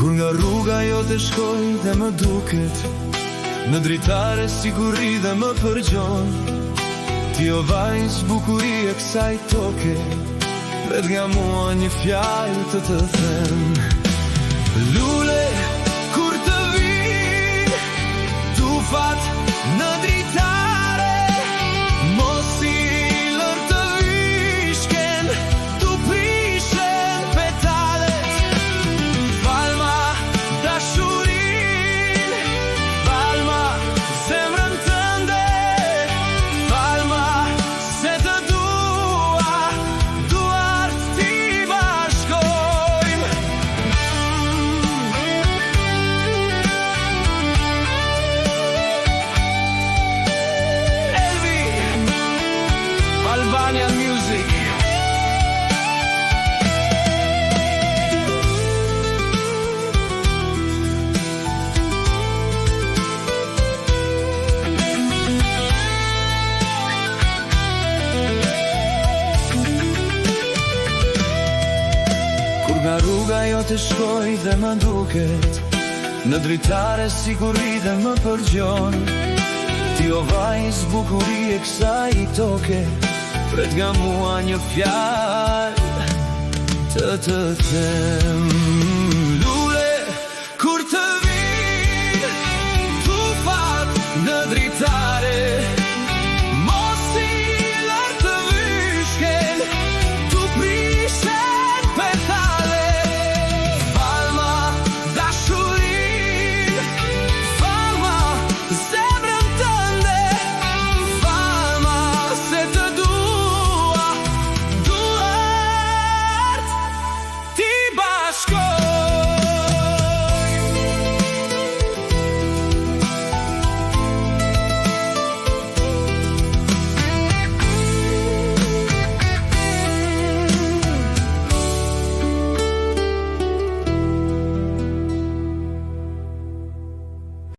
Kur nga rruga jote shkoj dhe më duket, në dritare siguri dhe më përgjon. Ti o vajzë bukuri e kësaj toke, pret nga mua një fjalë të të them. Lule, kur të vi, tufat në dritare, mos i lër të vishken, tu prishen petalet. Falma dashurin, falma zemrën tënde, falma se të dua, duart ti bashkojmë. Elvi, Albanian Music. Kur nga rruga jote shkoj dhe më duket, në dritare siguri dhe më përgjon. Ti o vajzë bukuri e kësaj toke, pret nga mua një fjalë të të them.